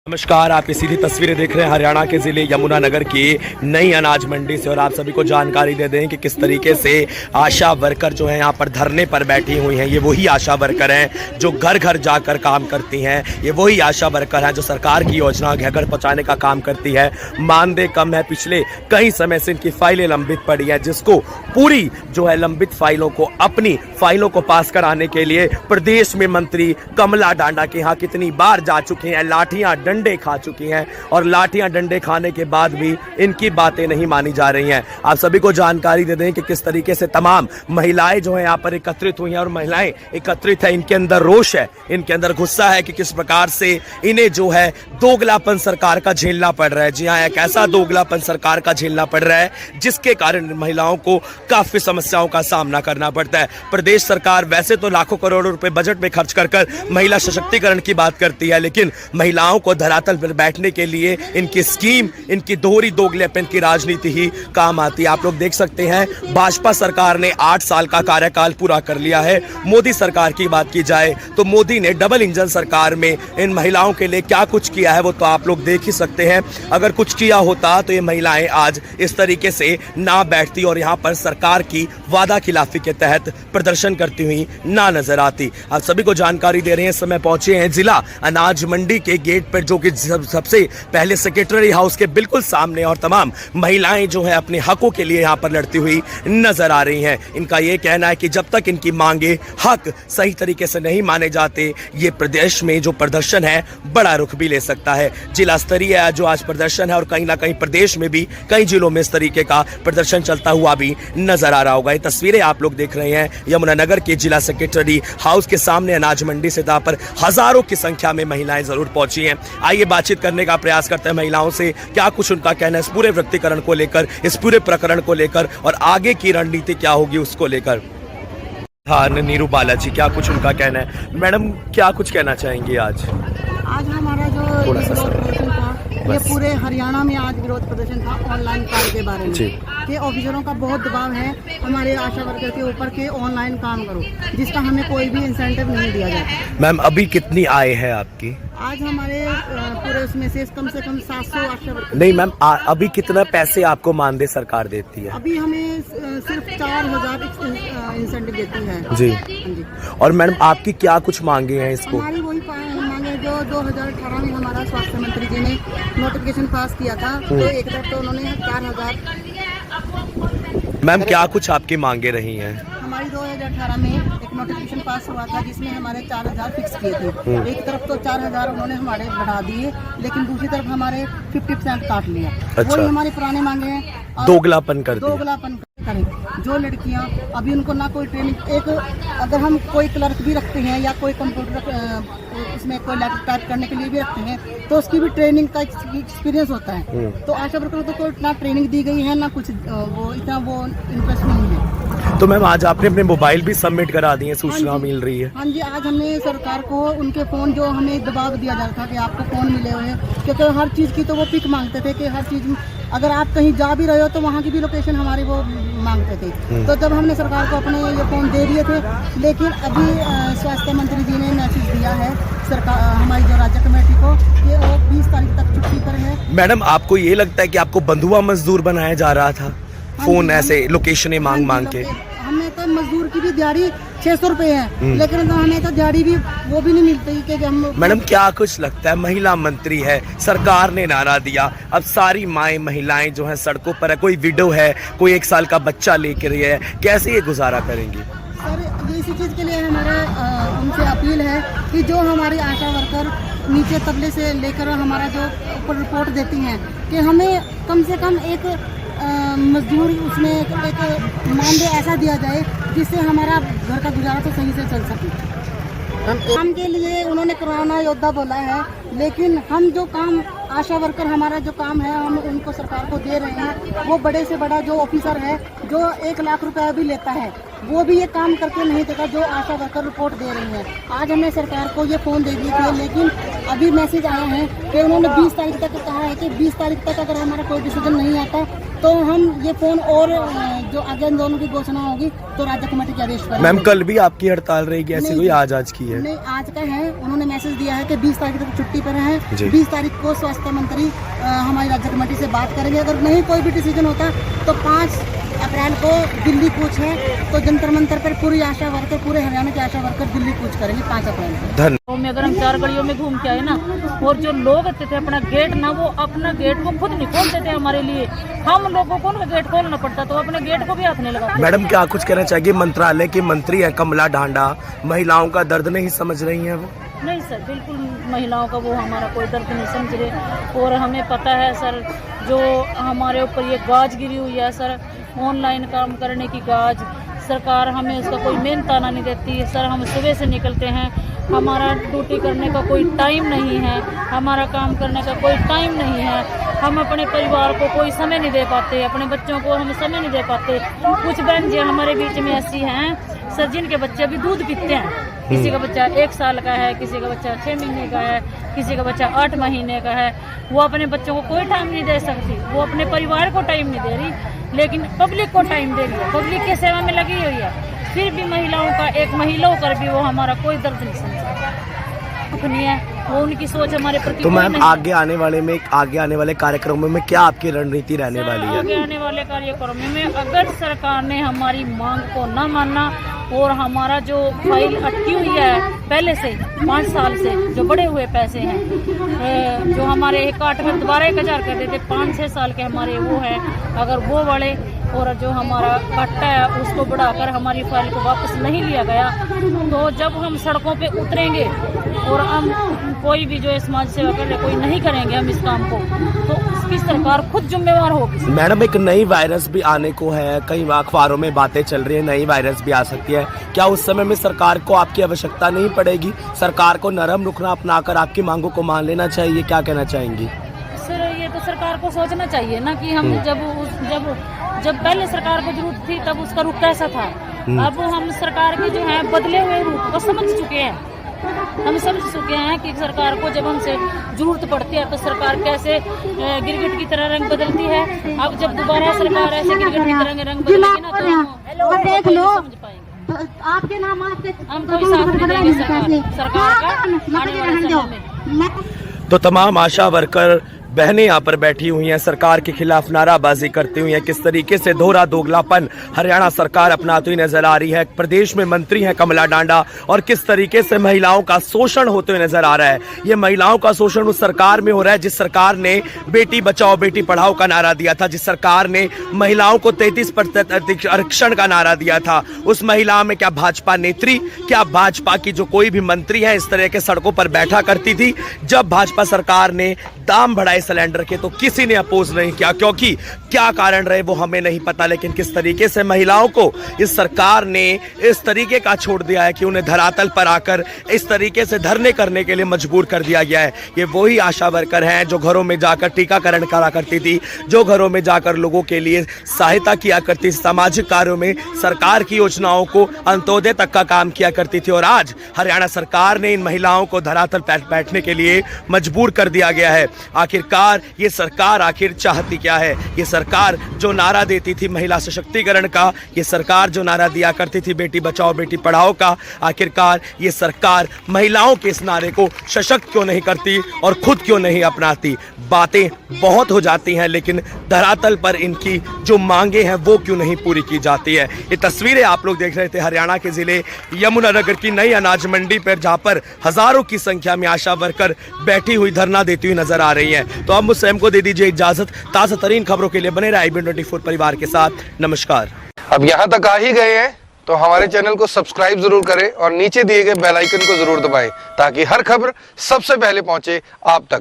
नमस्कार, आप ये सीधी तस्वीरें देख रहे हैं हरियाणा के ज़िले यमुनानगर की नई अनाज मंडी से। और आप सभी को जानकारी दे दें कि किस तरीके से आशा वर्कर जो है यहाँ पर धरने पर बैठी हुई हैं। ये वही आशा वर्कर हैं जो घर घर जाकर काम करती हैं। ये वही आशा वर्कर हैं जो सरकार की योजना घर घर पहुँचाने का काम करती है। मानदेय कम है, पिछले कई समय से इनकी फाइलें लंबित पड़ी हैं, जिसको पूरी जो है लंबित फाइलों को अपनी फाइलों को पास कराने के लिए प्रदेश में मंत्री कमला डांडा के यहाँ कितनी बार जा चुके हैं, लाठियाँ डंडे खा चुकी हैं। और लाठियां डंडे खाने के बाद भी इनकी बातें नहीं मानी जा रही हैं। आप सभी को जानकारी दे दें कि किस तरीके से तमाम महिलाएं जो हैं यहाँ पर एकत्रित हुई हैं। और महिलाएं एकत्रित है, इनके अंदर रोष है, इनके अंदर गुस्सा है कि किस प्रकार से इन्हें जो है दोगलापन सरकार का झेलना पड़ रहा है। जी हाँ, एक ऐसा दोगलापन सरकार का झेलना पड़ रहा है जिसके कारण महिलाओं को काफी समस्याओं का सामना करना पड़ता है। प्रदेश सरकार वैसे तो लाखों करोड़ों रुपए बजट में खर्च कर महिला सशक्तिकरण की बात करती है, लेकिन महिलाओं को धरातल पर बैठने के लिए इनकी स्कीम, इनकी दोहरी दोगलेपन की राजनीति ही काम आती है। आप लोग देख सकते हैं भाजपा सरकार ने 8 साल का कार्यकाल पूरा कर लिया है। मोदी सरकार की बात की जाए तो मोदी ने डबल इंजन सरकार में इन महिलाओं के लिए क्या कुछ किया है वो तो आप लोग देख ही सकते हैं। अगर कुछ किया होता तो ये महिलाएं आज इस तरीके से ना बैठती और यहाँ पर सरकार की वादा खिलाफी के तहत प्रदर्शन करती हुई ना नजर आती। आप सभी को जानकारी दे रहे हैं, इस समय पहुंचे हैं जिला अनाज मंडी के गेट पर, जो कि सबसे पहले सेक्रेटरी हाउस के बिल्कुल सामने, और तमाम महिलाएं जो है अपने हकों के लिए यहाँ पर लड़ती हुई नजर आ रही हैं। इनका ये कहना है कि जब तक इनकी मांगे हक सही तरीके से नहीं माने जाते, ये प्रदेश में जो प्रदर्शन है बड़ा रुख भी ले सकता है। जिला स्तरीय जो आज प्रदर्शन है और कहीं ना कहीं प्रदेश में भी कई जिलों में इस तरीके का प्रदर्शन चलता हुआ भी नजर आ रहा होगा। ये तस्वीरें आप लोग देख रहे हैं यमुनानगर के जिला सेक्रेटरी हाउस के सामने अनाज मंडी से, जहां पर हजारों की संख्या में महिलाएं जरूर पहुंची हैं। आइए बातचीत करने का प्रयास करते हैं महिलाओं से, क्या कुछ उनका कहना है इस पूरे व्यक्तिकरण को लेकर, इस पूरे प्रकरण को लेकर, और आगे की रणनीति क्या होगी उसको लेकर। हाँ, नीरू बालाजी, क्या कुछ उनका कहना है। मैडम, क्या कुछ कहना चाहेंगे आज हमारा जो विरोध प्रदर्शन था, ये पूरे हरियाणा में आज विरोध प्रदर्शन था ऑनलाइन कार्ड के बारे में कि ऑफिसरों का बहुत दबाव है हमारे आशा वर्कर के ऊपर के ऑनलाइन काम करो, जिसका हमें कोई भी इंसेंटिव नहीं दिया जाता। मैम, अभी कितनी आय है आपकी? आज हमारे पूरे उसमें से कम 700 आशा वर्कर। नहीं मैम, अभी कितना पैसे आपको मानदेय सरकार देती है? अभी हमें सिर्फ 4000 इंसेंटिव देती है जी। और मैडम, आपकी क्या कुछ मांगे हैं इसको? हमारी वही मांगे जो 2018 में हमारा स्वास्थ्य मंत्री जी ने नोटिफिकेशन पास किया था, तो एक तरफ तो उन्होंने 4000। मैम, क्या कुछ आपकी मांगे रही हैं? हमारी 2018 में एक नोटिफिकेशन पास हुआ था जिसमें हमारे 4000 फिक्स किए थे। एक तरफ तो 4000 उन्होंने हमारे बढ़ा दिए, लेकिन दूसरी तरफ हमारे 50% काट लिया। अच्छा। वही हमारी पुराने मांगे हैं, दोगलापन कर दिया। दोगलापन करें। जो लड़कियां अभी उनको ना कोई ट्रेनिंग, एक अगर हम कोई क्लर्क भी रखते हैं या कोई कंप्यूटर इसमें कोई लैपटॉप टाइप करने के लिए भी रखते हैं, तो उसकी भी ट्रेनिंग का एक्सपीरियंस होता है। तो आशा वर्करों को कोई इतना ट्रेनिंग दी गई है ना कुछ, वो इतना वो इंटरेस्ट नहीं है। तो मैम, आज आपने अपने मोबाइल भी सबमिट करा दिए, सूचना मिल रही है? हाँ जी, आज हमने सरकार को उनके फ़ोन, जो हमें दबाव दिया जा रहा था कि आपको फ़ोन मिले हुए हैं, क्योंकि हर चीज़ की तो वो पिक मांगते थे कि हर चीज़ अगर आप कहीं जा भी रहे हो तो वहाँ की भी लोकेशन हमारी वो मांगते थे। तो जब हमने सरकार को अपने ये फ़ोन दे दिए थे, लेकिन अभी स्वास्थ्य मंत्री जी ने मैसेज दिया है सरकार, हमारी जो राज्य कमेटी को, कि वो 20 तारीख तक छुट्टी पर है। मैडम, आपको ये लगता है कि आपको बंधुआ मजदूर बनाया जा रहा था? फोन ऐसे लोकेशन मांग मांग के? हमें तो मजदूर की भी दिहाड़ी 600 रुपए है, लेकिन तो हमें तो दिहाड़ी भी वो भी नहीं मिलती कि हम। मैडम, क्या कुछ लगता है, महिला मंत्री है, सरकार ने नारा दिया, अब सारी माएँ महिलाएं जो हैं सड़कों पर है, कोई विडो है, कोई 1 साल का बच्चा लेकर है, कैसे ये गुजारा करेंगी? सर, इसी चीज़ के लिए हमारा उनसे अपील है कि जो हमारी आशा वर्कर नीचे तबले से लेकर हमारा जो ऊपर रिपोर्ट देती हैं, कि हमें कम से कम एक मजदूर उसमें एक मानदेय ऐसा दिया जाए जिससे हमारा घर का गुजारा तो सही से चल सके। काम के लिए उन्होंने कोरोना योद्धा बोला है, लेकिन हम जो काम आशा वर्कर, हमारा जो काम है, हम उनको सरकार को दे रहे हैं। वो बड़े से बड़ा जो ऑफिसर है जो 1 लाख रुपया भी लेता है, वो भी ये काम करके नहीं देगा जो आशा वर्कर रिपोर्ट दे रही है। आज हमने सरकार को ये फ़ोन दे दिए थे, लेकिन अभी मैसेज आया है कि उन्होंने 20 तारीख तक कहा है कि 20 तारीख तक अगर हमारा कोई डिसीजन नहीं आता तो हम ये फ़ोन, और जो आगे आंदोलन की घोषणा होगी तो राज्य कमेटी के आदेश पर। मैम, कल भी आपकी हड़ताल रहेगी ऐसी कोई? आज की है? नहीं, आज का है। उन्होंने मैसेज दिया है कि 20 तारीख तक छुट्टी ड्यूटी पर हैं। 20 तारीख को स्वास्थ्य मंत्री हमारी राज्य कमेटी से बात करेंगे। अगर नहीं कोई भी डिसीजन होता तो 5 अप्रैल को दिल्ली कूच है, तो जंतर मंतर पर पूरी आशा वर्कर, पूरे हरियाणा के आशा वर्कर दिल्ली कूच करेंगे 5 अप्रैल को। धन्यवाद। अगर हम 4 गलियों में घूम के आए ना, और जो लोग आते थे अपना गेट ना, वो अपना गेट को खुद नहीं खोलते थे हमारे लिए, हम लोगों को उनका गेट खोलना पड़ता, तो अपने गेट को भी हाथ नहीं लगाते। मैडम क्या कुछ कहना चाहिए? मंत्रालय की मंत्री है कमला ढांडा, महिलाओं का दर्द नहीं समझ रही है वो? नहीं सर, बिल्कुल महिलाओं का वो हमारा कोई दर्द नहीं समझ रहे। और हमें पता है सर, जो हमारे ऊपर ये गाज गिरी हुई है सर, ऑनलाइन काम करने की गाज, सरकार हमें उसका कोई मेन ताना नहीं देती है सर। हम सुबह से निकलते हैं, हमारा ड्यूटी करने का कोई टाइम नहीं है, हमारा काम करने का कोई टाइम नहीं है, हम अपने परिवार को कोई समय नहीं दे पाते, अपने बच्चों को हम समय नहीं दे पाते। कुछ बहन जी हमारे बीच में ऐसी हैं सर, जिनके बच्चे अभी दूध पीते हैं, किसी का बच्चा 1 साल का है, किसी का बच्चा 6 महीने का है, किसी का बच्चा 8 महीने का है। वो अपने बच्चों को कोई टाइम नहीं दे सकती, वो अपने परिवार को टाइम नहीं दे रही, लेकिन पब्लिक को टाइम दे रही है, पब्लिक की सेवा में लगी हुई है। फिर भी महिलाओं का, एक महिला होकर भी वो हमारा कोई दर्द नहीं समझा नहीं है, वो उनकी सोच हमारे प्रति। तो मैम आगे आने वाले कार्यक्रमों में क्या आपकी रणनीति रहने वाली है? आगे आने वाले कार्यक्रमों में अगर सरकार ने हमारी मांग को न माना और हमारा जो फाइल अटकी हुई है पहले से 5 साल से, जो बढ़े हुए पैसे हैं, जो हमारे 1 में दोबारा 1000 कर देते, 5-6 साल के हमारे वो हैं, अगर वो बढ़े और जो हमारा कट्टा है उसको बढ़ाकर हमारी फाइल को वापस नहीं लिया गया, तो जब हम सड़कों पे उतरेंगे और हम कोई भी जो समाज सेवा कर रहे, कोई नहीं करेंगे हम इस काम को, तो उसकी सरकार खुद जिम्मेवार होगी। मैडम एक नई वायरस भी आने को है, कई अखबारों में बातें चल रही है नई वायरस भी आ सकती है, क्या उस समय में सरकार को आपकी आवश्यकता नहीं पड़ेगी? सरकार को नरम रुख अपनाकर आपकी मांगों को मान लेना चाहिए, क्या कहना चाहेंगी? सर ये तो सरकार को सोचना चाहिए ना कि हम जब पहले सरकार को जरूरत थी तब उसका रुख कैसा था। अब हम सरकार के जो है बदले हुए रूप को समझ चुके हैं, हम समझ चुके हैं कि सरकार को जब हमसे जरूरत पड़ती है तो सरकार कैसे गिरगिट की तरह रंग बदलती है। अब जब दोबारा सरकार ऐसे गिरगिट की तरह रंग बदलेगी ना, तो देख लो समझ पाएंगे। आपके नाम हम कोई साथ नहीं देंगे सरकार का आने वाले समय में। तो तमाम आशा वर्कर बहनें यहाँ पर बैठी हुई हैं, सरकार के खिलाफ नाराबाजी करती हुई हैं। किस तरीके से दोहरा दोगलापन हरियाणा सरकार अपनाती हुई नजर आ रही है। प्रदेश में मंत्री हैं कमला ढांडा, और किस तरीके से महिलाओं का शोषण होते हुए नजर आ रहा है। ये महिलाओं का शोषण उस सरकार में हो रहा है जिस सरकार ने बेटी बचाओ बेटी पढ़ाओ का नारा दिया था, जिस सरकार ने महिलाओं को 33% आरक्षण का नारा दिया था। उस महिला में क्या भाजपा नेत्री, क्या भाजपा की जो कोई भी मंत्री है इस तरह के सड़कों पर बैठा करती थी? जब भाजपा सरकार ने दाम बढ़ाए सिलेंडर के तो किसी ने अपोज नहीं किया, क्योंकि क्या कारण रहे वो हमें नहीं पता, लेकिन किस तरीके से महिलाओं को इस सरकार ने इस तरीके का छोड़ दिया है कि उन्हें धरातल पर आकर इस तरीके से धरने करने के लिए मजबूर कर दिया गया है। ये वही आशा वर्कर हैं जो घरों में जाकर टीकाकरण करा करती थी, जो घरों में जाकर लोगों के लिए सहायता किया करती थी, सामाजिक कार्यों में सरकार की योजनाओं को अंत्योदय तक का काम किया करती थी। और आज हरियाणा सरकार ने इन महिलाओं को धरातल पर बैठने के लिए मजबूर कर दिया गया है। आखिरकार ये सरकार आखिर चाहती क्या है? ये सरकार जो नारा देती थी महिला सशक्तिकरण का, ये सरकार जो नारा दिया करती थी बेटी बचाओ बेटी पढ़ाओ का, आखिरकार ये सरकार महिलाओं के इस नारे को सशक्त क्यों नहीं करती और खुद क्यों नहीं अपनाती? बातें बहुत हो जाती हैं लेकिन धरातल पर इनकी जो मांगे हैं वो क्यों नहीं पूरी की जाती है? ये तस्वीरें आप लोग देख रहे थे हरियाणा के जिले यमुनानगर की नई अनाज मंडी पर, जहां पर हजारों की संख्या में आशा वर्कर बैठी हुई धरना देती हुई नजर आ रही हैं। तो अब मुझसे हमको दे दीजिए इजाजत। ताज़ा तरीन खबरों के लिए बने रहे IBN24 परिवार के साथ। नमस्कार। अब यहाँ तक आ ही गए हैं तो हमारे चैनल को सब्सक्राइब जरूर करें और नीचे दिए गए बेल आइकन को जरूर दबाएं ताकि हर खबर सबसे पहले पहुंचे आप तक।